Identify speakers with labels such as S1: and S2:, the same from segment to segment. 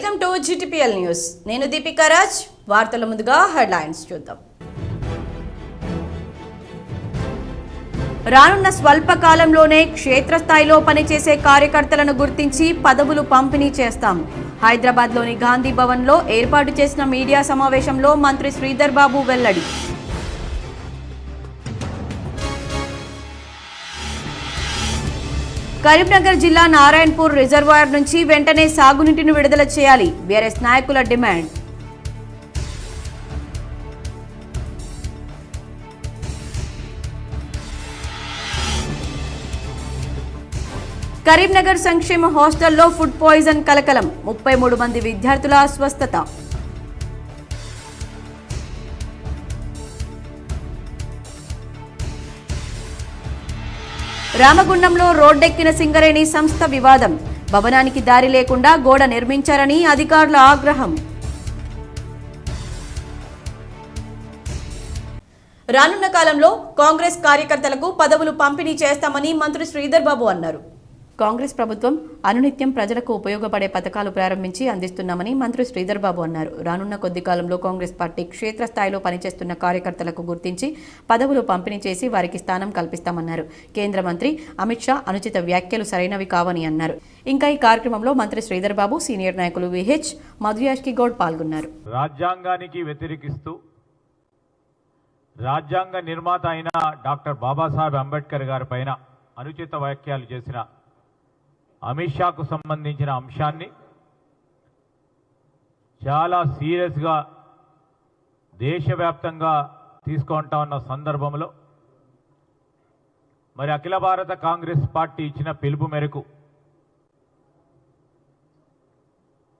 S1: Welcome to GTPL news. నేను దీపికా రాజ్. వార్తల ముందుగా హెడ్లైన్స్ చూద్దాం. రానున్న స్వల్ప కాలంలోనే క్షేత్రస్థాయిలో పనిచేసే కార్యకర్తలను గుర్తించి పదవులు పంపిణీ చేస్తాం. హైదరాబాద్లోని గాంధీ భవన్లో ఏర్పాటు చేసిన మీడియా సమావేశంలో మంత్రి శ్రీధర్ బాబు వెల్లడి. కరీంనగర్ జిల్లా నారాయణపూర్ రిజర్వాయర్ నుంచి వెంటనే సాగునీటిని విడుదల చేయాలి. బీఆర్ఎస్ నాయకుల డిమాండ్. కరీంనగర్ సంక్షేమ హాస్టల్లో ఫుడ్ పాయిజన్ కలకలం. 33 మంది విద్యార్థుల అస్వస్థత. రామగుండంలో రోడ్డెక్కిన సింగరేణి సంస్థ వివాదం. భవనానికి దారి లేకుండా గోడ నిర్మించారని అధికారుల ఆగ్రహం. రానున్న కాలంలో కాంగ్రెస్ కార్యకర్తలకు పదవులు పంపిణీ చేస్తామని మంత్రి శ్రీధర్ బాబు అన్నారు. కాంగ్రెస్ ప్రభుత్వం అనునిత్యం ప్రజలకు ఉపయోగపడే పథకాలు ప్రారంభించి అందిస్తున్నామని మంత్రి శ్రీధర్ బాబు అన్నారు. రానున్న కొద్ది కాలంలో కాంగ్రెస్ పార్టీ క్షేత్రస్థాయిలో పనిచేస్తున్న కార్యకర్తలకు గుర్తించి పదవులు పంపిణీ చేసి వారికి స్థానం కల్పిస్తామన్నారు. కేంద్ర మంత్రి అమిత్ షా అనుచిత వ్యాఖ్యలు సరైనవి కావని అన్నారు. ఇంకా ఈ కార్యక్రమంలో మంత్రి శ్రీధర్ బాబు, సీనియర్ నాయకులు విహెచ్ మధుయాష్కి గౌడ్ పాల్గొన్నారు.
S2: రాజ్యాంగానికి వ్యతిరేకిస్తూ రాజ్యాంగ నిర్మాత అయిన డాక్టర్ బాబాసాహెబ్ అంబేద్కర్ గారి పైన అనుచిత వ్యాఖ్యలు చేసిన అమిత్ షాకు సంబంధించిన అంశాన్ని చాలా సీరియస్గా దేశవ్యాప్తంగా తీసుకుంటా ఉన్న సందర్భంలో మరి అఖిల భారత కాంగ్రెస్ పార్టీ ఇచ్చిన పిలుపు మేరకు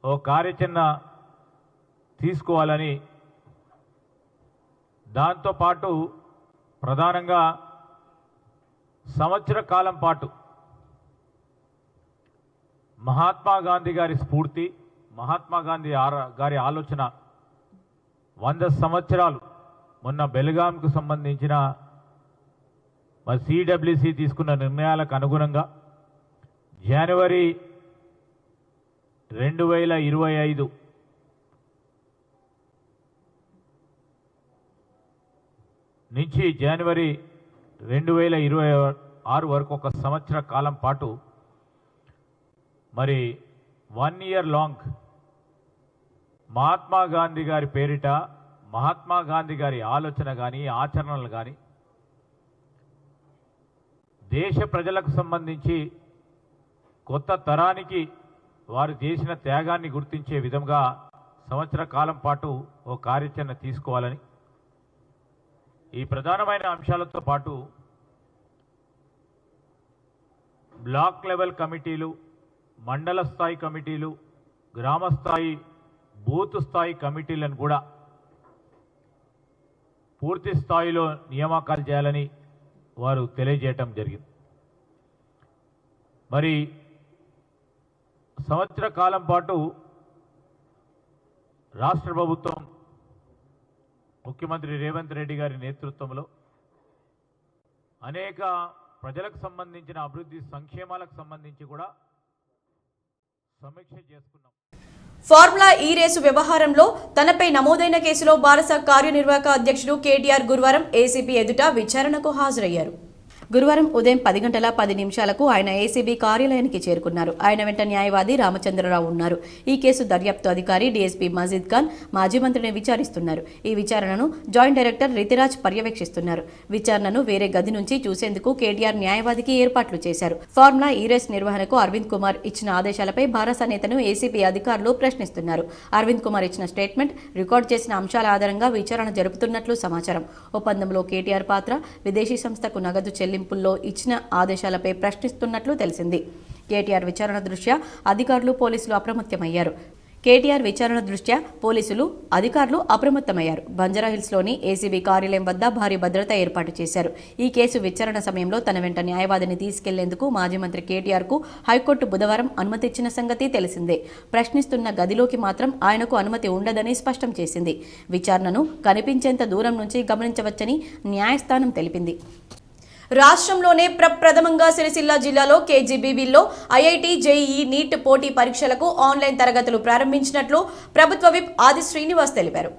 S2: ఓ కార్యాచరణ తీసుకోవాలని, దాంతోపాటు ప్రధానంగా సంవత్సర కాలం పాటు మహాత్మా గాంధీ గారి స్ఫూర్తి, మహాత్మా గాంధీ గారి ఆలోచన 100 సంవత్సరాలు మొన్న బెల్గాంకు సంబంధించిన మరి CWC తీసుకున్న నిర్ణయాలకు అనుగుణంగా జనవరి 2025 నుంచి జనవరి 2026 వరకు ఒక సంవత్సర కాలం పాటు మరి 1 ఇయర్ లాంగ్ మహాత్మా గాంధీ గారి పేరిట మహాత్మా గాంధీ గారి ఆలోచన కానీ ఆచరణలు కానీ దేశ ప్రజలకు సంబంధించి కొత్త తరానికి వారు చేసిన త్యాగాన్ని గుర్తించే విధంగా సంవత్సర కాలం పాటు ఓ కార్యాచరణ తీసుకోవాలని, ఈ ప్రధానమైన అంశాలతో పాటు బ్లాక్ లెవెల్ కమిటీలు, మండల స్థాయి కమిటీలు, గ్రామ స్థాయి, బూత్ స్థాయి కమిటీలను కూడా పూర్తి స్థాయిలో నియామకాలు చేయాలని వారు తెలియజేయటం జరిగింది. మరి సంవత్సర కాలం పాటు రాష్ట్ర ప్రభుత్వం ముఖ్యమంత్రి రేవంత్ రెడ్డి గారి నేతృత్వంలో అనేక ప్రజలకు సంబంధించిన అభివృద్ధి సంక్షేమాలకు సంబంధించి కూడా సమీక్ష చేసుకున్నాం.
S1: ఫార్ములా ఈ రేసు వ్యవహారంలో తనపై నమోదైన కేసులో బారస కార్యనిర్వాహక అధ్యక్షుడు కేటీఆర్ గురువారం ఏసీబీ ఎదుట విచారణకు హాజరయ్యారు. గురువారం ఉదయం 10 గంటల 10 నిమిషాలకు ఆయన ఏసీబీ కార్యాలయానికి చేరుకున్నారు. ఆయన వెంట న్యాయవాది రామచంద్రరావు ఉన్నారు. ఈ కేసు దర్యాప్తు అధికారి డీఎస్పీ మజీద్ ఖాన్ మాజీ మంత్రిని విచారిస్తున్నారు. ఈ విచారణను జాయింట్ డైరెక్టర్ రితిరాజ్ పర్యవేక్షిస్తున్నారు. విచారణను వేరే గది నుంచి చూసేందుకు కేటీఆర్ న్యాయవాదికి ఏర్పాట్లు చేశారు. ఫార్ములా ఈ రేస్ నిర్వహణకు అరవింద్ కుమార్ ఇచ్చిన ఆదేశాలపై భారస నేతను ఏసీబీ అధికారులు ప్రశ్నిస్తున్నారు. అరవింద్ కుమార్ ఇచ్చిన స్టేట్మెంట్, రికార్డు చేసిన అంశాల ఆధారంగా విచారణ జరుపుతున్నట్లు సమాచారం. ఒప్పందంలో కేటీఆర్ పాత్ర, విదేశీ సంస్థకు నగదు చెల్లింపుల్లో ఇచ్చిన ఆదేశాలపై ప్రశ్నిస్తున్నట్లు తెలిసింది. కేటీఆర్ విచారణ దృష్ట్యా అధికారులు, పోలీసులు అప్రమత్తమయ్యారు. బంజారాహిల్స్లోని ఏసీబీ కార్యాలయం వద్ద భారీ భద్రత ఏర్పాటు చేశారు. ఈ కేసు విచారణ సమయంలో తన వెంట న్యాయవాదిని తీసుకెళ్లేందుకు మాజీ మంత్రి కేటీఆర్కు హైకోర్టు బుధవారం అనుమతి ఇచ్చిన సంగతి తెలిసిందే. ప్రశ్నిస్తున్న గదిలోకి మాత్రం ఆయనకు అనుమతి ఉండదని స్పష్టం చేసింది. విచారణను కనిపించేంత దూరం నుంచి గమనించవచ్చని న్యాయస్థానం తెలిపింది. రాష్ట్రంలోనే ప్రప్రథమంగా సిరిసిల్ల జిల్లాలో కేజీబీవీలో ఐఐటి జేఈఈ నీట్ పోటీ పరీక్షలకు ఆన్లైన్ తరగతులు ప్రారంభించినట్లు ప్రభుత్వ విప్ ఆది శ్రీనివాస్ తెలిపారు.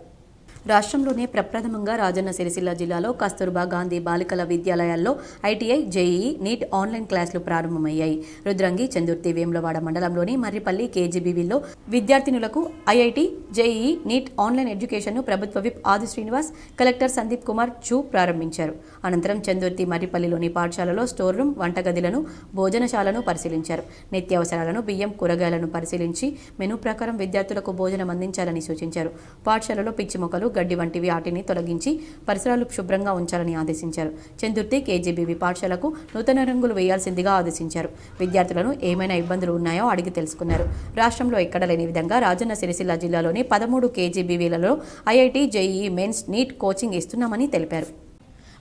S1: రాష్ట్రంలోనే ప్రప్రథమంగా రాజన్న సిరిసిల్ల జిల్లాలో కస్తూర్బా గాంధీ బాలికల విద్యాలయాల్లో ఐటీఐ జేఈఈ నీట్ ఆన్లైన్ క్లాసులు ప్రారంభమయ్యాయి. రుద్రంగి, చందుర్తి, వేములవాడ మండలంలోని మర్రిపల్లి కేజీబీవీలో విద్యార్థినులకు ఐఐటి జేఈఈ నీట్ ఆన్లైన్ ఎడ్యుకేషన్ను ప్రభుత్వ విప్ ఆది శ్రీనివాస్, కలెక్టర్ సందీప్ కుమార్ చూ ప్రారంభించారు. అనంతరం చందుర్తి, మర్రిపల్లిలోని పాఠశాలలో స్టోర్ రూమ్, వంటగదులను, భోజనశాలను పరిశీలించారు. నిత్యావసరాలను, బియ్యం, కూరగాయలను పరిశీలించి మెనూ ప్రకారం విద్యార్థులకు భోజనం అందించాలని సూచించారు. పాఠశాలలో పిచ్చి మొక్కలు, గడ్డి వంటివి వాటిని తొలగించి పరిసరాలు శుభ్రంగా ఉంచాలని ఆదేశించారు. చందుర్తి కేజీబీవీ పాఠశాలకు నూతన రంగులు వేయాల్సిందిగా ఆదేశించారు. విద్యార్థులను ఏమైనా ఇబ్బందులు ఉన్నాయో అడిగి తెలుసుకున్నారు. రాష్ట్రంలో ఎక్కడ లేని విధంగా రాజన్న సిరిసిల్ల జిల్లాలోని 13 కేజీబీవీలలో IIT JEE mains NEET coaching ఇస్తున్నామని తెలిపారు.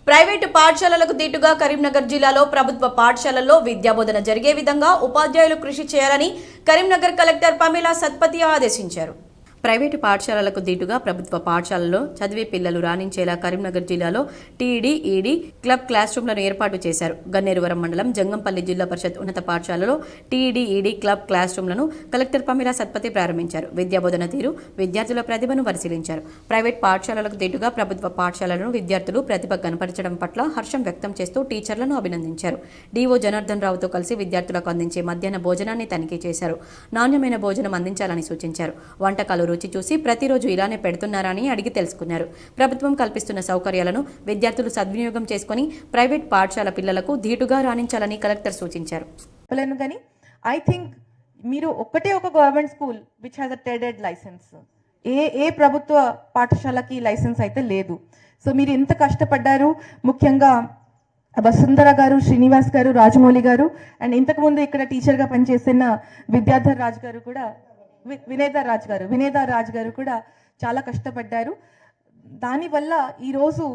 S1: ప్రైవేటు పాఠశాలలకు దీటుగా కరీంనగర్ జిల్లాలో ప్రభుత్వ పాఠశాలల్లో విద్యాబోధన జరిగే విధంగా ఉపాధ్యాయులు కృషి చేయాలని కరీంనగర్ కలెక్టర్ పమేలా సత్పతి ఆదేశించారు. ప్రైవేటు పాఠశాలలకు దీటుగా ప్రభుత్వ పాఠశాలలో చదివే పిల్లలు రాణించేలా కరీంనగర్ జిల్లాలో టీఈడీ, ఈడీ క్లబ్ క్లాస్ రూమ్లను ఏర్పాటు చేశారు. గన్నేరువరం మండలం జంగంపల్లి జిల్లా పరిషత్ ఉన్నత పాఠశాలలో టీఈడీ, ఈడీ క్లబ్ క్లాస్ రూమ్లను కలెక్టర్ పమేలా సత్పతి ప్రారంభించారు. విద్యాబోధన తీరు, విద్యార్థుల ప్రతిభను పరిశీలించారు. ప్రైవేట్ పాఠశాలలకు దీటుగా ప్రభుత్వ పాఠశాలను విద్యార్థులు ప్రతిభ కనపరచడం పట్ల హర్షం వ్యక్తం చేస్తూ టీచర్లను అభినందించారు. డీఓ జనార్దన్ రావుతో కలిసి విద్యార్థులకు అందించే మధ్యాహ్న భోజనాన్ని తనిఖీ చేశారు. నాణ్యమైన భోజనం అందించాలని సూచించారు. వంటకాలు రుచి చూసి ప్రతిరోజు ఇలానే పెడుతున్నారని అడిగి తెలుసుకున్నారు. ప్రభుత్వం కల్పిస్తున్న సౌకర్యాలను విద్యార్థులు సద్వినియోగం చేసుకుని ప్రైవేట్ పాఠశాల పిల్లలకు ధీటుగా రాణించాలని కలెక్టర్ సూచించారు.
S3: ఐ థింక్ మీరు ఒకటే ఒక government school which has a TED Ed license, ఏ ప్రభుత్వ పాఠశాలకి లైసెన్స్ అయితే లేదు. సో మీరు ఎంత కష్టపడ్డారు, ముఖ్యంగా వసుంధర గారు, శ్రీనివాస్ గారు, రాజమౌళి గారు అండ్ ఇంతకుముందు ఇక్కడ టీచర్గా పనిచేసిన విద్యాధర్ రాజ్ గారు కూడా, వినేదా రాజ్ గారు కూడా చాలా కష్టపడ్డారు. దానివల్ల ఈరోజు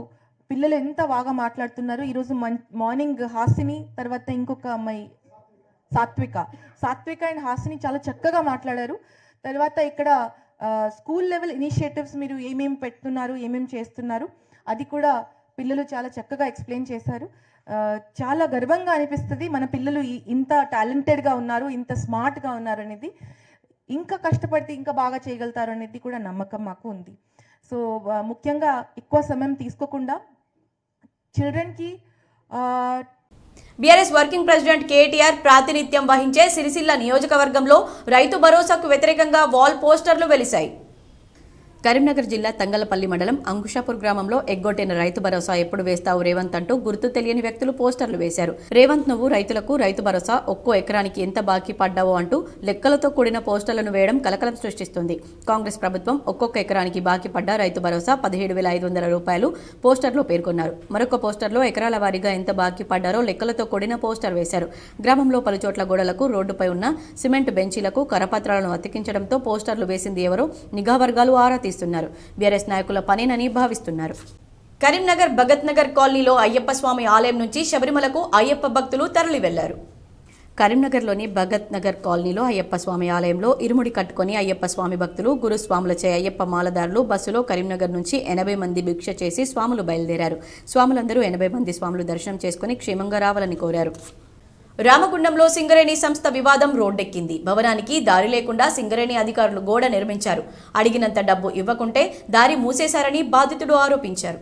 S3: పిల్లలు ఎంత బాగా మాట్లాడుతున్నారు. ఈరోజు మార్నింగ్ హాసిని, తర్వాత ఇంకొక అమ్మాయి సాత్విక అండ్ హాసిని చాలా చక్కగా మాట్లాడారు. తర్వాత ఇక్కడ స్కూల్ లెవెల్ ఇనిషియేటివ్స్ మీరు ఏమేమి పెడుతున్నారు, ఏమేమి చేస్తున్నారు అది కూడా పిల్లలు చాలా చక్కగా ఎక్స్ప్లెయిన్ చేశారు. చాలా గర్వంగా అనిపిస్తుంది మన పిల్లలు ఇంత టాలెంటెడ్గా ఉన్నారు, ఇంత స్మార్ట్గా ఉన్నారు అనేది. ఇంకా కష్టపడితే ఇంకా బాగా చేయగలుగుతారు అనేది కూడా నమ్మకం మాకు ఉంది. సో ముఖ్యంగా ఎక్కువ సమయం తీసుకోకుండా చిల్డ్రన్కి
S1: బీఆర్ఎస్ వర్కింగ్ ప్రెసిడెంట్ కేటీఆర్ ప్రాతినిధ్యం వహించే సిరిసిల్ల నియోజకవర్గంలో రైతు భరోసాకు వ్యతిరేకంగా వాల్ పోస్టర్లు వెలిశాయి. కరీంనగర్ జిల్లా తంగలపల్లి మండలం అంకుషాపూర్ గ్రామంలో ఎగ్గొట్టిన రైతు భరోసా ఎప్పుడు వేస్తావు రేవంత్ అంటూ గుర్తు తెలియని వ్యక్తులు పోస్టర్లు వేశారు. రేవంత్ నువ్వు రైతులకు రైతు భరోసా ఒక్కో ఎకరానికి ఎంత బాకీ పడ్డావో అంటూ లెక్కలతో కూడిన పోస్టర్లను వేయడం కలకలం సృష్టిస్తుంది. కాంగ్రెస్ ప్రభుత్వం ఒక్కొక్క ఎకరానికి బాకీ పడ్డ రైతు భరోసా 17,500 రూపాయలు పోస్టర్లో పేర్కొన్నారు. మరొక పోస్టర్లో ఎకరాల వారీగా ఎంత బాకీ పడ్డారో లెక్కలతో కూడిన పోస్టర్ వేశారు. గ్రామంలో పలుచోట్ల గోడలకు, రోడ్డుపై ఉన్న సిమెంట్ బెంచీలకు కరపత్రాలను అతికించడంతో పోస్టర్లు వేసింది ఎవరో నిఘా వర్గాలు ఆరా తీస్తున్నారు. బీఆర్ఎస్ నాయకుల పనేనని భావిస్తున్నారు. కరీంనగర్ భగత్ నగర్ కాలనీలో అయ్యప్ప స్వామి ఆలయం నుంచి శబరిమలకు అయ్యప్ప భక్తులు తరలి వెళ్లారు. కరీంనగర్లోని భగత్ నగర్ కాలనీలో అయ్యప్ప స్వామి ఆలయంలో ఇరుముడి కట్టుకుని అయ్యప్ప స్వామి భక్తులు, గురుస్వాములచే అయ్యప్ప మాలదారులు బస్సులో కరీంనగర్ నుంచి 80 మంది భిక్ష చేసి స్వాములు బయలుదేరారు. స్వాములందరూ 80 మంది స్వాములు దర్శనం చేసుకుని క్షేమంగా రావాలని కోరారు. రామగుండంలో సింగరేణి సంస్థ వివాదం రోడ్డెక్కింది. భవనానికి దారి లేకుండా సింగరేణి అధికారులు గోడ నిర్మించారు. అడిగినంత డబ్బు ఇవ్వకుంటే దారి మూసేశారని బాధితుడు ఆరోపించారు.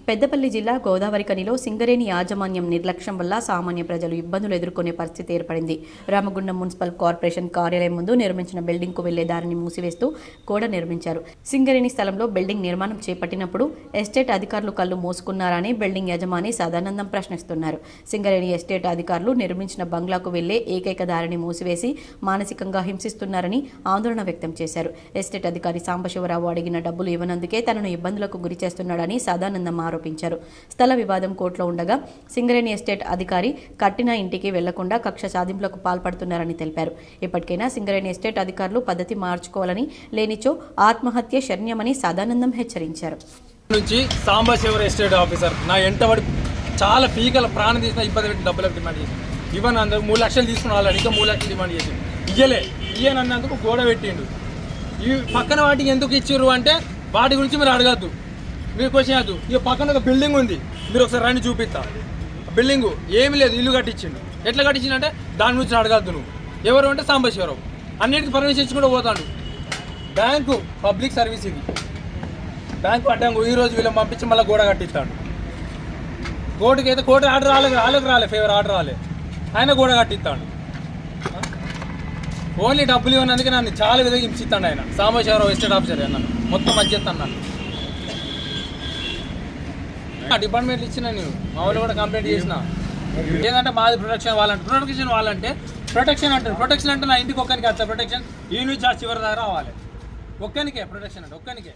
S1: పెద్దపల్లి జిల్లా గోదావరిఖనిలో సింగరేణి యాజమాన్యం నిర్లక్ష్యం వల్ల సామాన్య ప్రజలు ఇబ్బందులు ఎదుర్కొనే పరిస్థితి ఏర్పడింది. రామగుండం మున్సిపల్ కార్పొరేషన్ కార్యాలయం ముందు నిర్మించిన బిల్డింగ్కు వెళ్లే దారిని మూసివేస్తూ గోడ నిర్మించారు. సింగరేణి స్థలంలో బిల్డింగ్ నిర్మాణం చేపట్టినప్పుడు ఎస్టేట్ అధికారులు కళ్ళు మూసుకున్నారని బిల్డింగ్ యజమాని సదానందం ప్రశ్నిస్తున్నారు. సింగరేణి ఎస్టేట్ అధికారులు నిర్మించిన బంగ్లాకు వెళ్లే ఏకైక దారిని మూసివేసి మానసికంగా హింసిస్తున్నారని ఆందోళన వ్యక్తం చేశారు. ఎస్టేట్ అధికారి సాంబశివరావు అడిగిన డబ్బులు ఇవ్వనందుకే తనను ఇబ్బందులకు గురి చేస్తున్నాడని సదానందం ఆరోపించారు. స్థల వివాదం కోర్టులో ఉండగా సింగరేణి ఎస్టేట్ అధికారి కట్టిన ఇంటికి వెళ్లకుండా కక్ష సాధింపులకు పాల్పడుతున్నారని తెలిపారు. ఇప్పటికైనా సింగరేణి ఎస్టేట్ అధికారులు పద్ధతి మార్చుకోవాలని, లేనిచో ఆత్మహత్య శరణ్యమని సదానందం హెచ్చరించారు.
S4: నుంచి సాంబశివర ఎస్టేట్ ఆఫీసర్ నా ఎంటబడి చాలా పీకల ప్రాణం తీసిన ఇబ్బంది పెట్టి డబ్బులకు డిమాండ్ చేసి ఇవ్వను అందరూ 3 లక్షలు తీసుకున్నాను. ఇంకా 3 లక్షలు డిమాండ్ చేసి ఇయ్యనన్నందుకు గోడ పెట్టిండు. ఈ పక్కన వాటికి ఎందుకు ఇచ్చిర్రు అంటే వాటి గురించి మీరు అడగద్దు, మీరు క్వశ్చన్ అద్దు. ఇక పక్కన ఒక బిల్డింగ్ ఉంది, మీరు ఒకసారి రండి చూపిస్తా. బిల్డింగు ఏమీ లేదు, ఇల్లు కట్టించిండు. ఎట్లా కట్టించిండంటే దాని గురించి అడగద్దు నువ్వు. ఎవరు అంటే సాంబశివరావు అన్నిటికీ పర్మిషన్ ఇచ్చుకుంటూ పోతాడు. బ్యాంకు పబ్లిక్ సర్వీస్ ఇది. బ్యాంకు అడ్డంగా ఈరోజు వీళ్ళని పంపించి మళ్ళీ గోడ కట్టిస్తాడు. కోర్టుకి అయితే కోర్టు ఆర్డర్ రాలే ఫేవర్ ఆర్డర్ రాలే, ఆయన గోడ కట్టిస్తాడు. ఓన్లీ డబ్బులు ఇవ్వనందుకే నన్ను చాలా విధంగా హింసిస్తాడు ఆయన. సాంబశివరావు ఎస్టేట్ ఆఫీసర్ అన్నాను, మొత్తం మధ్యస్తాను నన్ను. డిపార్ట్మెంట్లు ఇచ్చిన నేను మా వాళ్ళు కూడా కంప్లైంట్ చేసిన. ఏంటంటే మాది ప్రొటెక్షన్ వాళ్ళంటే ప్రొటెక్షన్ అంటారు. ప్రొటెక్షన్ అంటే నా ఇంటికి ఒక్కరికి వస్తుంది ప్రొటెక్షన్. ఈ నుంచి ఆ చివరి దగ్గర రావాలి, ఒక్కనికే ప్రొటెక్షన్ అంటే ఒక్కనికే.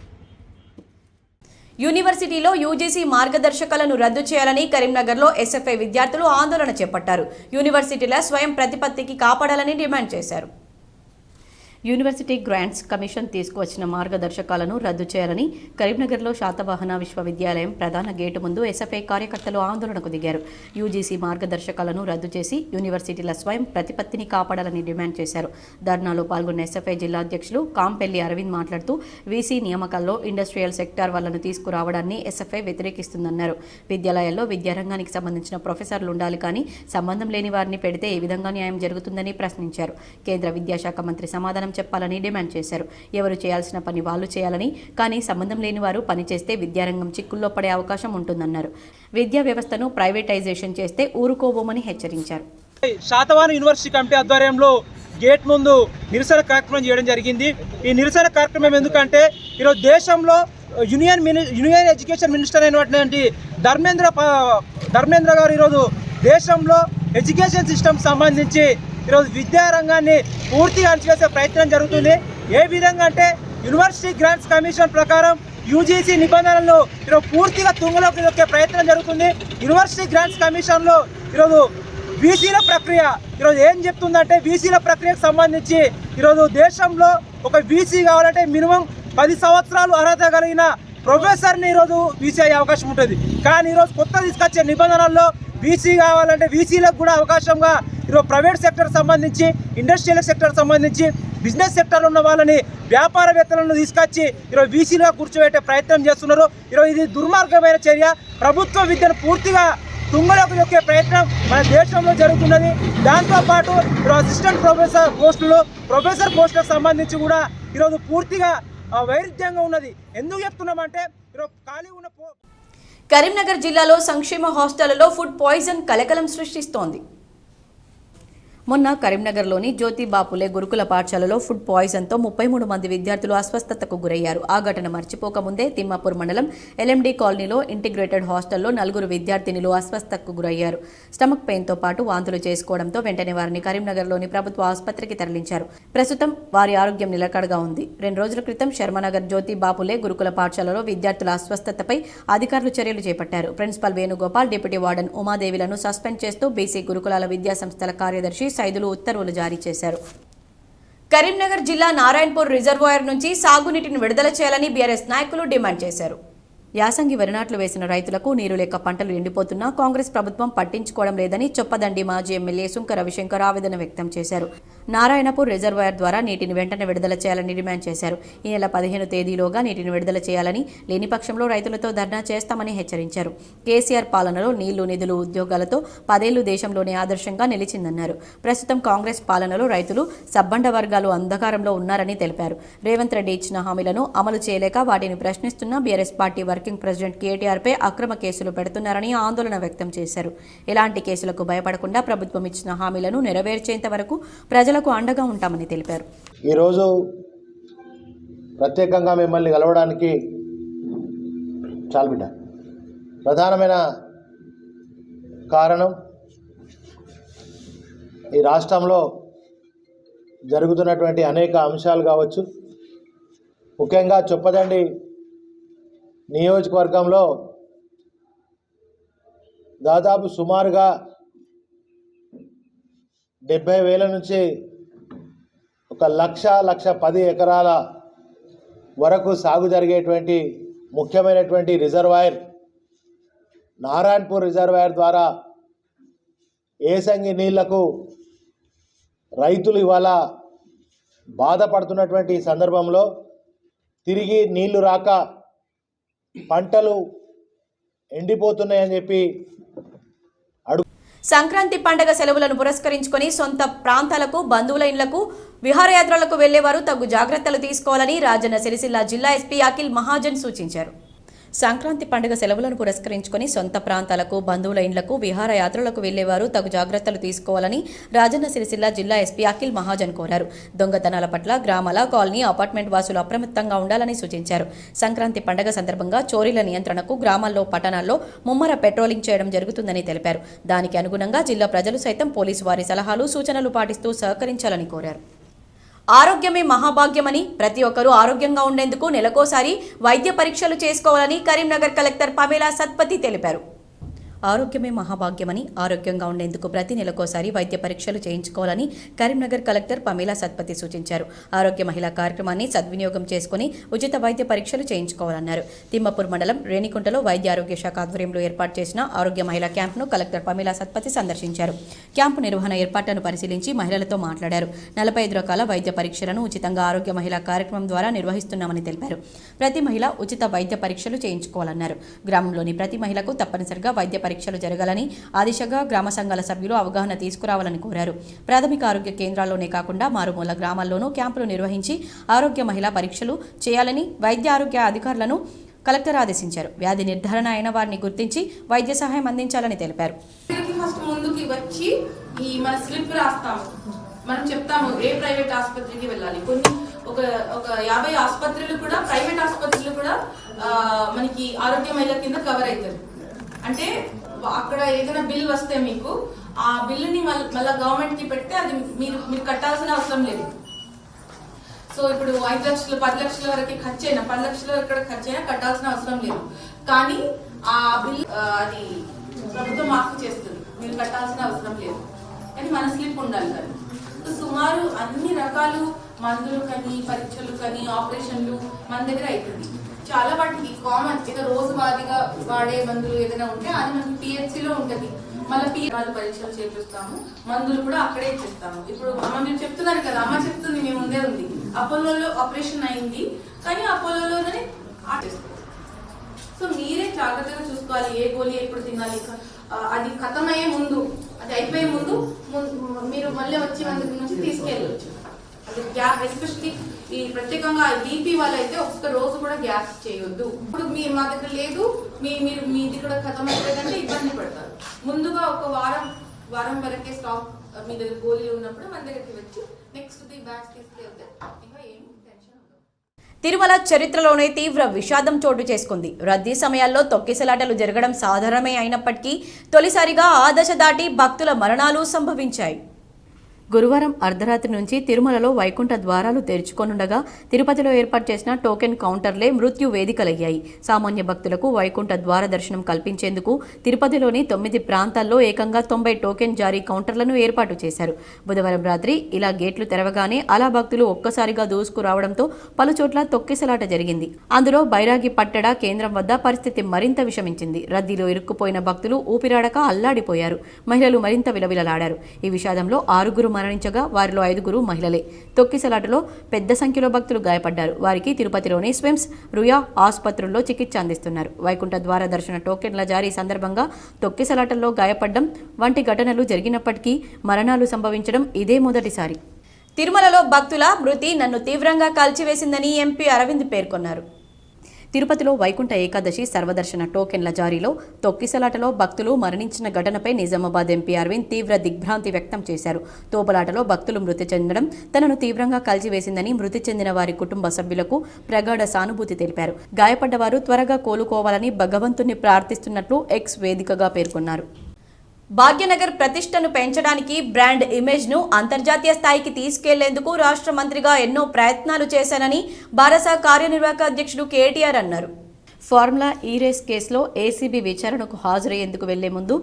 S1: యూనివర్సిటీలో యూజీసీ మార్గదర్శకాలను రద్దు చేయాలని కరీంనగర్లో ఎస్ఎఫ్ఐ విద్యార్థులు ఆందోళన చేపట్టారు. యూనివర్సిటీల స్వయం ప్రతిపత్తికి కాపాడాలని డిమాండ్ చేశారు. యూనివర్సిటీ గ్రాంట్స్ కమిషన్ తీసుకువచ్చిన మార్గదర్శకాలను రద్దు చేయాలని కరీంనగర్లో శాతవాహన విశ్వవిద్యాలయం ప్రధాన గేటు ముందు ఎస్ఎఫ్ఐ కార్యకర్తలు ఆందోళనకు దిగారు. యూజీసీ మార్గదర్శకాలను రద్దు చేసి యూనివర్సిటీల స్వయం ప్రతిపత్తిని కాపాడాలని డిమాండ్ చేశారు. ధర్నాలో పాల్గొన్న ఎస్ఎఫ్ఐ జిల్లా అధ్యక్షులు కాంపెల్లి అరవింద్ మాట్లాడుతూ వీసీ నియామకాల్లో ఇండస్ట్రియల్ సెక్టార్ వాళ్లను తీసుకురావడాన్ని ఎస్ఎఫ్ఐ వ్యతిరేకిస్తుందన్నారు. విద్యాలయాల్లో విద్యారంగానికి సంబంధించిన ప్రొఫెసర్లు ఉండాలి, కానీ సంబంధం లేని వారిని పెడితే ఏ విధంగా న్యాయం జరుగుతుందని ప్రశ్నించారు. కేంద్ర విద్యాశాఖ మంత్రి సమాధానం చెప్పాలని డిమాండ్ చేశారు. ఎవరు చేయాల్సిన పని వాళ్ళు చేయాలని, కానీ సంబంధం లేని వారు పని చేస్తే విద్యారంగం చిక్కుల్లో పడే అవకాశం ఉంటుందన్నారు. విద్యా వ్యవస్థను ప్రైవేటైజేషన్ చేస్తే ఊరుకోబోమని హెచ్చరించారు.
S5: శాతవాహన యూనివర్సిటీ కమిటీ ఆధ్వర్యంలో గేట్ ముందు నిరసన కార్యక్రమం చేయడం జరిగింది. ఈ నిరసన కార్యక్రమం ఎందుకంటే ఈరోజు దేశంలో యూనియన్ ఎడ్యుకేషన్ మినిస్టర్ అయినటువంటి ధర్మేంద్ర గారు ఈరోజు దేశంలో ఎడ్యుకేషన్ సిస్టమ్ సంబంధించి ఈరోజు విద్యారంగాన్ని పూర్తిగా అణచివేసే ప్రయత్నం జరుగుతుంది. ఏ విధంగా అంటే యూనివర్సిటీ గ్రాంట్స్ కమిషన్ ప్రకారం యూజీసీ నిబంధనలను ఈరోజు పూర్తిగా తుంగలోకి దొక్కే ప్రయత్నం జరుగుతుంది. యూనివర్సిటీ గ్రాంట్స్ కమిషన్లో ఈరోజు వీసీల ప్రక్రియ ఈరోజు ఏం చెప్తుందంటే, వీసీల ప్రక్రియకు సంబంధించి ఈరోజు దేశంలో ఒక వీసీ కావాలంటే మినిమం 10 సంవత్సరాలు అర్హత కలిగిన ప్రొఫెసర్ని ఈరోజు వీసీ అయ్యే అవకాశం ఉంటుంది. కానీ ఈరోజు కొత్త తీసుకొచ్చే నిబంధనల్లో వీసీ కావాలంటే వీసీలకు కూడా అవకాశంగా ఈరోజు ప్రైవేట్ సెక్టర్ సంబంధించి, ఇండస్ట్రియల్ సెక్టర్ సంబంధించి, బిజినెస్ సెక్టర్లో ఉన్న వాళ్ళని, వ్యాపారవేత్తలను తీసుకొచ్చి ఈరోజు వీసీలో కూర్చోబెట్టే ప్రయత్నం చేస్తున్నారు. ఈరోజు ఇది దుర్మార్గమైన చర్య. ప్రభుత్వ విద్యను పూర్తిగా తుంగలోకి దొక్కే ప్రయత్నం మన దేశంలో జరుగుతున్నది. దాంతోపాటు ఈరోజు అసిస్టెంట్ ప్రొఫెసర్ పోస్టులకు సంబంధించి కూడా ఈరోజు పూర్తిగా వైరుధ్యంగా ఉన్నది. ఎందుకు చెప్తున్నామంటే ఈరోజు ఖాళీ ఉన్న
S1: కరీంనగర్ జిల్లాలో సంక్షేమ హాస్టళ్లలో ఫుడ్ పాయిజన్ కలకలం సృష్టిస్తోంది. మొన్న కరీంనగర్లోని జ్యోతి బాపులే గురుకుల పాఠశాలలో ఫుడ్ పాయిజన్తో 33 మంది విద్యార్థులు అస్వస్థతకు గురయ్యారు. ఆ ఘటన మర్చిపోకముందే తిమ్మాపూర్ మండలం ఎల్ఎండి కాలనీలో ఇంటిగ్రేటెడ్ హాస్టల్లో 4 విద్యార్థినులు అస్వస్థతకు గురయ్యారు. స్టమక్ పెయిన్తో పాటు వాంతులు చేసుకోవడంతో వెంటనే వారిని కరీంనగర్లోని ప్రభుత్వ ఆసుపత్రికి తరలించారు. ప్రస్తుతం వారి ఆరోగ్యం నిలకడగా ఉంది. 2 రోజుల క్రితం శర్మనగర్ జ్యోతి బాపులే గురుకుల పాఠశాలలో విద్యార్థుల అస్వస్థతపై అధికారులు చర్యలు చేపట్టారు. ప్రిన్సిపల్ వేణుగోపాల్, డిప్యూటీ వార్డెన్ ఉమాదేవిలను సస్పెండ్ చేస్తూ బీసీ గురుకులాల విద్యాసంస్థల కార్యదర్శి సైదులు ఉత్తర్వులు జారీ చేశారు. కరీంనగర్ జిల్లా నారాయణపూర్ రిజర్వాయర్ నుంచి సాగునీటిని విడుదల చేయాలని బీఆర్ఎస్ నాయకులు డిమాండ్ చేశారు. యాసంగి వరినాట్లు వేసిన రైతులకు నీరు లేక పంటలు ఎండిపోతున్నా కాంగ్రెస్ ప్రభుత్వం పట్టించుకోవడం లేదని చొప్పదండి మాజీ ఎమ్మెల్యే సుంక రవిశంకర్ ఆవేదన వ్యక్తం చేశారు. నారాయణపూర్ రిజర్వాయర్ ద్వారా నీటిని వెంటనే విడుదల చేయాలని డిమాండ్ చేశారు. ఈ నెల 15 తేదీలోగా నీటిని విడుదల చేయాలని, లేని పక్షంలో రైతులతో ధర్నా చేస్తామని హెచ్చరించారు. కేసీఆర్ పాలనలో నీళ్లు, నిధులు, ఉద్యోగాలతో 10 ఏళ్లు దేశంలోనే ఆదర్శంగా నిలిచిందన్నారు. ప్రస్తుతం కాంగ్రెస్ పాలనలో రైతులు, సబ్బండ వర్గాలు అంధకారంలో ఉన్నారని తెలిపారు. రేవంత్ రెడ్డి ఇచ్చిన హామీలను అమలు చేయలేక వాటిని ప్రశ్నిస్తున్న బీఆర్ఎస్ పార్టీ వర్కింగ్ ప్రెసిడెంట్ కేటీఆర్పై అక్రమ కేసులు పెడుతున్నారని ఆందోళన వ్యక్తం చేశారు. ఎలాంటి కేసులకు భయపడకుండా ప్రభుత్వం ఇచ్చిన హామీలను నెరవేర్చేంత వరకు ప్రజలకు అండగా ఉంటామని తెలిపారు.
S6: ఈరోజు ప్రత్యేకంగా మిమ్మల్ని కలవడానికి ప్రధానమైన కారణం ఈ రాష్ట్రంలో జరుగుతున్నటువంటి అనేక అంశాలు కావచ్చు. ముఖ్యంగా చొప్పదండి నియోజకవర్గంలో దాదాపు సుమారుగా 70,000 నుంచి 1,10,000 ఎకరాల వరకు సాగు జరిగేటువంటి ముఖ్యమైనటువంటి రిజర్వాయర్ నారాయణపూర్ రిజర్వాయర్ ద్వారా ఏసంగి నీళ్లకు రైతులు ఇవాళ బాధపడుతున్నటువంటి సందర్భంలో తిరిగి నీళ్లు రాక పంటలు ఎండిపోతున్నాయని చెప్పి
S1: సంక్రాంతి పండగ సెలవులను పురస్కరించుకొని సొంత ప్రాంతాలకు బంధువుల ఇళ్లకు విహారయాత్రలకు వెళ్లేవారు తగు జాగ్రత్తలు తీసుకోవాలని రాజన్న సిరిసిల్ల జిల్లా ఎస్పీ అఖిల్ మహాజన్ సూచించారు. సంక్రాంతి పండుగ సెలవులను పురస్కరించుకొని సొంత ప్రాంతాలకు బంధువుల ఇండ్లకు విహారయాత్రలకు వెళ్లేవారు తగు జాగ్రత్తలు తీసుకోవాలని రాజన్న సిరిసిల్ల జిల్లా ఎస్పీ అఖిల్ మహాజన్ కోరారు. దొంగతనాల పట్ల గ్రామాల, కాలనీ, అపార్ట్మెంట్ వాసులు అప్రమత్తంగా ఉండాలని సూచించారు. సంక్రాంతి పండుగ సందర్భంగా చోరీల నియంత్రణకు గ్రామాల్లో, పట్టణాల్లో ముమ్మర పెట్రోలింగ్ చేయడం జరుగుతుందని తెలిపారు. దానికి అనుగుణంగా జిల్లా ప్రజలు సైతం పోలీసు వారి సలహాలు, సూచనలు పాటిస్తూ సహకరించాలని కోరారు. ఆరోగ్యమే మహాభాగ్యమని ప్రతి ఒక్కరూ ఆరోగ్యంగా ఉండేందుకు నెలకోసారి వైద్య పరీక్షలు చేసుకోవాలని కరీంనగర్ కలెక్టర్ పమేలా సత్పతి తెలిపారు. ఆరోగ్యమే మహాభాగ్యమని ఆరోగ్యంగా ఉండేందుకు ప్రతి నెలకోసారి వైద్య పరీక్షలు చేయించుకోవాలని కరీంనగర్ కలెక్టర్ పమేలా సత్పతి సూచించారు. ఆరోగ్య మహిళా కార్యక్రమాన్ని సద్వినియోగం చేసుకుని ఉచిత వైద్య పరీక్షలు చేయించుకోవాలన్నారు. తిమ్మపూర్ మండలం రేణికుంటలో వైద్య ఆరోగ్య శాఖ ఆధ్వర్యంలో ఏర్పాటు చేసిన ఆరోగ్య మహిళా క్యాంపును కలెక్టర్ పమేలా సత్పతి సందర్శించారు. క్యాంపు నిర్వహణ ఏర్పాట్లను పరిశీలించి మహిళలతో మాట్లాడారు. 45 రకాల వైద్య పరీక్షలను ఉచితంగా ఆరోగ్య మహిళా కార్యక్రమం ద్వారా నిర్వహిస్తున్నామని తెలిపారు. ప్రతి మహిళ ఉచిత వైద్య పరీక్షలు చేయించుకోవాలన్నారు. గ్రామంలోని ప్రతి మహిళకు తప్పనిసరిగా వైద్య పరీక్షలు జరగాలని, ఆ దిశగా గ్రామ సంఘాల సభ్యులు అవగాహన తీసుకురావాలని కోరారు. ప్రాథమిక ఆరోగ్య కేంద్రాల్లోనే కాకుండా మారుమూల గ్రామాల్లోనూ క్యాంపులు నిర్వహించి ఆరోగ్య మహిళా పరీక్షలు చేయాలని వైద్య ఆరోగ్య అధికారులను కలెక్టర్ ఆదేశించారు. వ్యాధి నిర్ధారణ అయిన వారిని గుర్తించి వైద్య సహాయం అందించాలని తెలిపారు.
S7: ఫస్ట్ ముందుకి వచ్చి ఈ మన స్లిప్ రాస్తాము, మనం చెప్తాము ఏ ప్రైవేట్ ఆసుపత్రికి వెళ్ళాలి. కొన్ని ఒక 50 ఆసుపత్రులు కూడా, ప్రైవేట్ ఆసుపత్రులు కూడా మనకి ఆరోగ్య మహిళ కింద కవర్ అవుతారు. అంటే అక్కడ ఏదైనా బిల్ వస్తే మీకు ఆ బిల్లుని మళ్ళీ గవర్నమెంట్ కి పెడితే అది మీరు కట్టాల్సిన అవసరం లేదు. సో ఇప్పుడు 5 లక్షలు 10 లక్షల వరకు ఖర్చు అయినా, 10 లక్షల వరకు ఖర్చు అయినా కట్టాల్సిన అవసరం లేదు. కానీ ఆ బిల్ అది ప్రభుత్వం మాఫ్ చేస్తుంది, మీరు కట్టాల్సిన అవసరం లేదు. కానీ మన స్లిప్ ఉండాలి. కానీ సుమారు అన్ని రకాలు మందులు కానీ, పరీక్షలు కానీ, ఆపరేషన్లు మన దగ్గర అవుతుంది. చాలా వాటికి కామన్ ఏదో రోజువారీగా వాడే మందులు ఏదైనా ఉంటే అది మనకి పిహెచ్సిలో ఉంటుంది. మళ్ళీ పరీక్షలు చేపిస్తాము, మందులు కూడా అక్కడే ఇచ్చేస్తాము. ఇప్పుడు అమ్మ మీరు చెప్తున్నారు కదా, అమ్మ చెప్తుంది మేము ముందే ఉంది, అపోలోలో ఆపరేషన్ అయింది కానీ అపోలోలోనే ఆపేస్తాం. సో మీరే జాగ్రత్తగా చూసుకోవాలి ఏ గోళీ ఎప్పుడు తినాలి. అది ఖతమయ్యే ముందు, అది అయిపోయే ముందు మీరు మళ్ళీ వచ్చి మన దగ్గర నుంచి తీసుకెళ్ళవచ్చు. అది గ్యాప్, ఎస్పెషల్లీ ఈ ప్రత్యేకంగా బీపీ వాళ్ళైతే ఒక్క రోజు కూడా గ్యాప్ చేయొద్దు. ఇప్పుడు మా దగ్గర లేదు, మీది కూడా ఖతం అయిపోయిందంటే ఇబ్బంది పడతారు. ముందుగా ఒక వారం వరకే స్టాక్ మీ దగ్గర గోళీలు ఉన్నప్పుడు మన దగ్గరికి వచ్చి నెక్స్ట్ బ్యాచ్ తీసుకెళ్తే ఇంకా ఏం టెన్షన్ ఉండదు.
S1: తిరుమల చరిత్రలోనే తీవ్ర విషాదం చోటు చేసుకుంది. రద్దీ సమయాల్లో తొక్కిసలాటలు జరగడం సాధారణమే అయినప్పటికీ తొలిసారిగా ఆ దశ దాటి భక్తుల మరణాలు సంభవించాయి. గురువారం అర్ధరాత్రి నుంచి తిరుమలలో వైకుంఠ ద్వారాలు తెరుచుకొనుండగా తిరుపతిలో ఏర్పాటు చేసిన టోకెన్ కౌంటర్లే మృత్యు వేదికలయ్యాయి. సామాన్య భక్తులకు వైకుంఠ ద్వార దర్శనం కల్పించేందుకు తిరుపతిలోని 9 ప్రాంతాల్లో ఏకంగా 90 టోకెన్ జారీ కౌంటర్లను ఏర్పాటు చేశారు. బుధవారం రాత్రి ఇలా గేట్లు తెరవగానే అలా భక్తులు ఒక్కసారిగా దూసుకురావడంతో పలుచోట్ల తొక్కిసలాట జరిగింది. అందులో బైరాగి పట్టడ కేంద్రం వద్ద పరిస్థితి మరింత విషమించింది. రద్దీలో ఇరుక్కుపోయిన భక్తులు ఊపిరాడక అల్లాడిపోయారు. మహిళలు మరింత విలవిలలాడారు. ఈ విషాదంలో 6 మరణించగా వారిలో 5 మహిళలే. తొక్కిసలాటలో పెద్ద సంఖ్యలో భక్తులు గాయపడ్డారు. వారికి తిరుపతిలోని స్విమ్స్, రుయా ఆసుపత్రుల్లో చికిత్స అందిస్తున్నారు. వైకుంఠ ద్వార దర్శన టోకెన్ల జారీ సందర్భంగా తొక్కిసలాటల్లో గాయపడడం వంటి ఘటనలు జరిగినప్పటికీ మరణాలు సంభవించడం ఇదే మొదటిసారి. తిరుమలలో భక్తుల మృతి నన్ను తీవ్రంగా కాల్చివేసిందని ఎంపీ అరవింద్ పేర్కొన్నారు. తిరుపతిలో వైకుంఠ ఏకాదశి సర్వదర్శన టోకెన్ల జారీలో తొక్కిసలాటలో భక్తులు మరణించిన ఘటనపై నిజామాబాద్ ఎంపీ అరవింద్ తీవ్ర దిగ్భ్రాంతి వ్యక్తం చేశారు. తోపులాటలో భక్తులు మృతి చెందడం తనను తీవ్రంగా కలిచివేసిందని మృతి చెందిన వారి కుటుంబ సభ్యులకు ప్రగాఢ సానుభూతి తెలిపారు. గాయపడ్డవారు త్వరగా కోలుకోవాలని భగవంతుని ప్రార్థిస్తున్నట్లు ఎక్స్ వేదికగా పేర్కొన్నారు. భాగ్యనగర్ ప్రతిష్టను పెంచడానికి బ్రాండ్ ఇమేజ్ను అంతర్జాతీయ స్థాయికి తీసుకెళ్లేందుకు రాష్ట్ర మంత్రిగా ఎన్నో ప్రయత్నాలు చేశానని బారాస కార్యనిర్వాహక అధ్యక్షుడు కేటీఆర్ అన్నారు. ఫార్ములా ఈ రేస్ కేసులో ఏసీబీ విచారణకు హాజరయ్యేందుకు వెళ్లే ముందు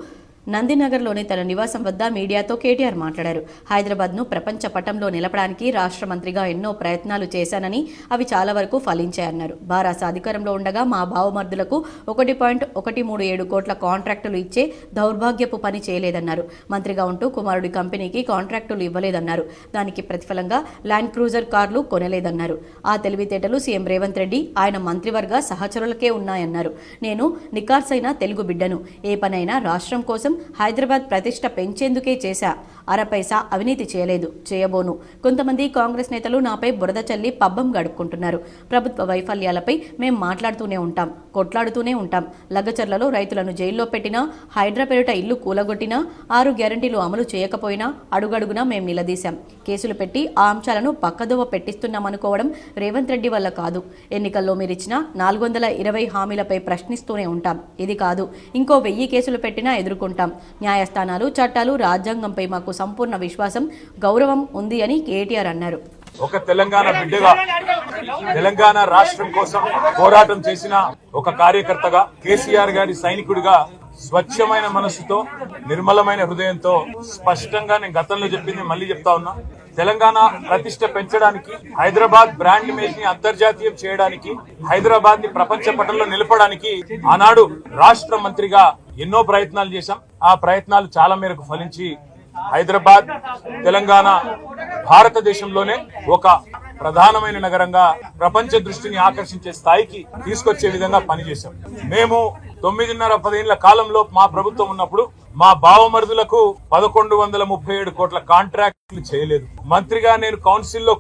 S1: నందినగర్లోని తన నివాసం వద్ద మీడియాతో కేటీఆర్ మాట్లాడారు. హైదరాబాద్ను ప్రపంచ పటంలో నిలపడానికి రాష్ట్ర మంత్రిగా ఎన్నో ప్రయత్నాలు చేశానని అవి చాలా వరకు ఫలించాయన్నారు. బారాస అధికారంలో ఉండగా మా బావమర్దులకు 1.137 కోట్ల కాంట్రాక్టులు ఇచ్చే దౌర్భాగ్యపు పని చేయలేదన్నారు. మంత్రిగా ఉంటూ కుమారుడి కంపెనీకి కాంట్రాక్టులు ఇవ్వలేదన్నారు. దానికి ప్రతిఫలంగా ల్యాండ్ క్రూజర్ కార్లు కొనలేదన్నారు. ఆ తెలివితేటలు సీఎం రేవంత్ రెడ్డి ఆయన మంత్రివర్గ సహచరులకే ఉన్నాయన్నారు. నేను నికార్సైన తెలుగు బిడ్డను. ఏ పనైనా రాష్ట్రం కోసం హైదరాబాద్ ప్రతిష్ట పెంచేందుకే చేశా. అరపైసా అవినీతి చేయలేదు, చేయబోను. కొంతమంది కాంగ్రెస్ నేతలు నాపై బురద చల్లి పబ్బం గడుపుకుంటున్నారు. ప్రభుత్వ వైఫల్యాలపై మేం మాట్లాడుతూనే ఉంటాం, కొట్లాడుతూనే ఉంటాం. లగచర్లలో రైతులను జైల్లో పెట్టినా, హైడ్రా పేరిట ఇల్లు కూలగొట్టినా, 6 గ్యారంటీలు అమలు చేయకపోయినా అడుగడుగునా మేం నిలదీశాం. కేసులు పెట్టి ఆ అంశాలను పక్కదోవ పెట్టిస్తున్నామనుకోవడం రేవంత్ రెడ్డి వల్ల కాదు. ఎన్నికల్లో మీరిచ్చిన 420 హామీలపై ప్రశ్నిస్తూనే ఉంటాం. ఇది కాదు, ఇంకో 1000 కేసులు పెట్టినా ఎదుర్కొంటాం. న్యాయస్థానాలు, చట్టాలు, రాజ్యాంగంపై మాకు సంపూర్ణ విశ్వాసం, గౌరవం ఉంది అని కేటీఆర్ అన్నారు.
S8: ఒక తెలంగాణ బిడ్డగా, తెలంగాణ రాష్ట్రం కోసం పోరాటం చేసిన ఒక కార్యకర్తగా, కేసీఆర్ గారి సైనికుడిగా, స్వచ్ఛమైన మనసుతో, నిర్మలమైన హృదయంతో స్పష్టంగా నేను గతంలో చెప్పింది మళ్ళీ చెప్తా ఉన్నా. తెలంగాణ ప్రతిష్ట పెంచడానికి, హైదరాబాద్ బ్రాండ్ ఇమేజ్ ని అంతర్జాతీయం చేయడానికి, హైదరాబాద్ ని ప్రపంచ పటంలో నిలపడానికి ఆనాడు రాష్ట్ర మంత్రిగా ఎన్నో ప్రయత్నాలు చేశాం. ఆ ప్రయత్నాలు చాలా మేరకు ఫలించి హైదరాబాద్, తెలంగాణ భారతదేశంలోనే ఒక ప్రధానమైన నగరంగా ప్రపంచ దృష్టిని ఆకర్షించే స్థాయికి తీసుకొచ్చే విధంగా పనిచేశాం. మేము 9.5-10 ఏళ్ల కాలంలో మా ప్రభుత్వం ఉన్నప్పుడు మా బావమరుదులకు 1137 కోట్ల కాంట్రాక్టులు చేయలేదు. మంత్రిగా నేను కౌన్సిల్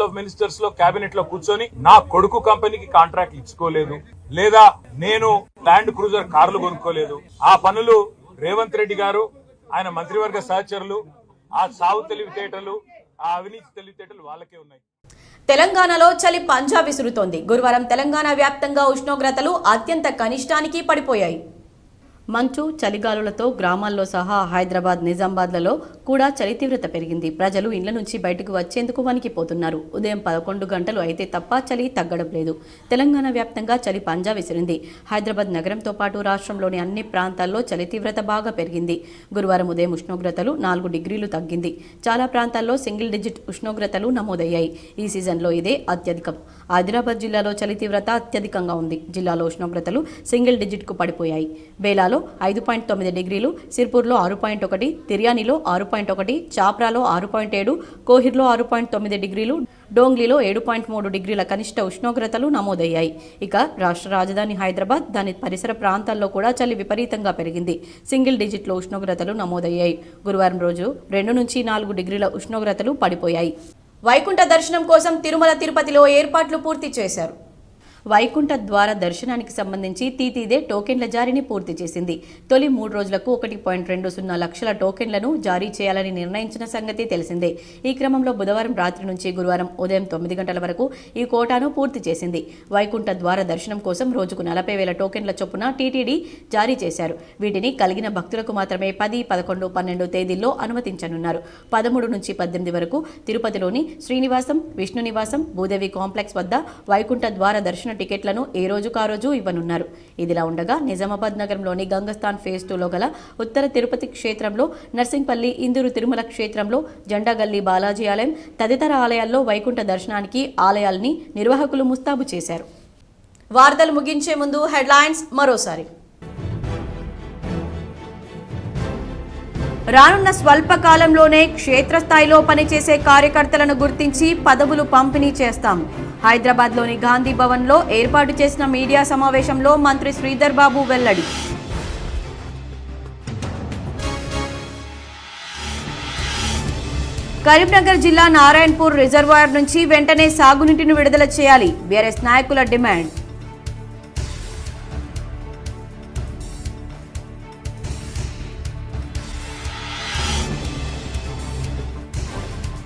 S8: ఆఫ్ మినిస్టర్స్ లో, కేబినెట్ లో కూర్చొని నా కొడుకు కంపెనీకి కాంట్రాక్ట్లు ఇచ్చుకోలేదు, లేదా నేను ల్యాండ్ క్రూజర్ కార్లు కొనుక్కోలేదు. ఆ పనులు రేవంత్ రెడ్డి గారు, ఆయన మంత్రివర్గ సహచరులు, ఆ సాగు తెలివితేటలు, ఆ అవినీతి తెలివితేటలు వాళ్ళకే ఉన్నాయి.
S1: తెలంగాణలో చలి పంజా విసురుతోంది. గురువారం తెలంగాణ వ్యాప్తంగా ఉష్ణోగ్రతలు అత్యంత కనిష్టానికి పడిపోయాయి. మంచు, చలిగాలులతో గ్రామాల్లో సహా హైదరాబాద్, నిజామాబాద్లలో కూడా చలి తీవ్రత పెరిగింది. ప్రజలు ఇళ్ల నుంచి బయటకు వచ్చేందుకు వణికిపోతున్నారు. ఉదయం 11 గంటలు అయితే తప్ప చలి తగ్గడం లేదు. తెలంగాణ వ్యాప్తంగా చలి పంజా విసిరింది. హైదరాబాద్ నగరంతో పాటు రాష్ట్రంలోని అన్ని ప్రాంతాల్లో చలి తీవ్రత బాగా పెరిగింది. గురువారం ఉదయం ఉష్ణోగ్రతలు 4 డిగ్రీలు తగ్గింది. చాలా ప్రాంతాల్లో సింగిల్ డిజిట్ ఉష్ణోగ్రతలు నమోదయ్యాయి. ఈ సీజన్లో ఇదే అత్యధికం. ఆదిలాబాద్ జిల్లాలో చలి తీవ్రత అత్యధికంగా ఉంది. జిల్లాలో ఉష్ణోగ్రతలు సింగిల్ డిజిట్కు పడిపోయాయి. బేలాలో 5.9 డిగ్రీలు, సిర్పూర్లో 6.1, తిర్యానీలో 6.1, చాప్రాలో 6.7, కోహిర్లో 6.9 డిగ్రీలు, డోంగ్లీలో 7.3 డిగ్రీల కనిష్ట ఉష్ణోగ్రతలు నమోదయ్యాయి. ఇక రాష్ట్ర రాజధాని హైదరాబాద్, దాని పరిసర ప్రాంతాల్లో కూడా చలి విపరీతంగా పెరిగింది. సింగిల్ డిజిట్లో ఉష్ణోగ్రతలు నమోదయ్యాయి. గురువారం రోజు 2 నుంచి 4 డిగ్రీల ఉష్ణోగ్రతలు పడిపోయాయి. వైకుంఠ దర్శనం కోసం తిరుమల తిరుపతిలో ఏర్పాట్లు పూర్తి చేశారు. వైకుంఠ ద్వార దర్శనానికి సంబంధించి తీతీదే టోకెన్ల జారీని పూర్తి చేసింది. తొలి 3 రోజులకు 1.20 లక్షల టోకెన్లను జారీ చేయాలని నిర్ణయించిన సంగతి తెలిసిందే. ఈ క్రమంలో బుధవారం రాత్రి నుంచి గురువారం ఉదయం 9 గంటల వరకు ఈ కోటాను పూర్తి చేసింది. వైకుంఠ ద్వార దర్శనం కోసం రోజుకు 40,000 టోకెన్ల చొప్పున టీటీడీ జారీ చేశారు. వీటిని కలిగిన భక్తులకు మాత్రమే 10, 11, 12 తేదీల్లో అనుమతించనున్నారు. 13 నుంచి 18 వరకు తిరుపతిలోని శ్రీనివాసం, విష్ణు నివాసం, భూదేవి కాంప్లెక్స్ వద్ద వైకుంఠ ద్వార దర్శన టికెట్లను ఏ రోజుకా రోజు ఇవ్వనున్నారు. ఇదిలా ఉండగా నిజామాబాద్ నగరంలోని గంగస్థాన్ ఫేజ్ 2లో గల ఉత్తర తిరుపతి క్షేత్రంలో, నర్సింగ్పల్లి, ఇందూరు తిరుమల క్షేత్రంలో, జెండాగల్లి బాలాజీ ఆలయం తదితర ఆలయాల్లో వైకుంఠ దర్శనానికి ఆలయాల్ని నిర్వాహకులు ముస్తాబు చేశారు. వార్తలు ముగించే ముందు హెడ్లైన్స్ మరోసారి. రానున్న స్వల్ప కాలంలోనే క్షేత్రస్థాయిలో పనిచేసే కార్యకర్తలను గుర్తించి పదవులు పంపిణీ చేస్తాం. హైదరాబాద్లోని గాంధీ భవన్లో ఏర్పాటు చేసిన మీడియా సమావేశంలో మంత్రి శ్రీధర్ బాబు వెల్లడి. కరీంనగర్ జిల్లా నారాయణపూర్ రిజర్వాయర్ నుంచి వెంటనే సాగునీటిని విడుదల చేయాలి. బీఆర్ఎస్ నాయకుల డిమాండ్.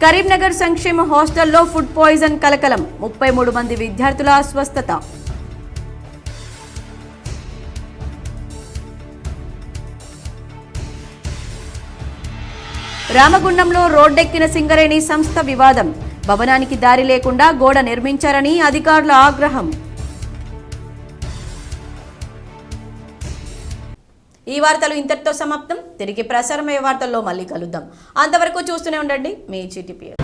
S1: కరీంనగర్ సంక్షేమ హాస్టల్లో ఫుడ్ పాయిజన్ కలకలం. 33 మంది విద్యార్థుల అస్వస్థత. రామగుండంలో రోడ్డెక్కిన సింగరేణి సంస్థ వివాదం. భవనానికి దారి లేకుండా గోడ నిర్మించారని అధికారుల ఆగ్రహం. ఈ వార్తలు ఇంతటితో సమాప్తం. తిరిగి ప్రసారమయ్యే వార్తల్లో మళ్ళీ కలుద్దాం. అంతవరకు చూస్తూనే ఉండండి మీ GTPL.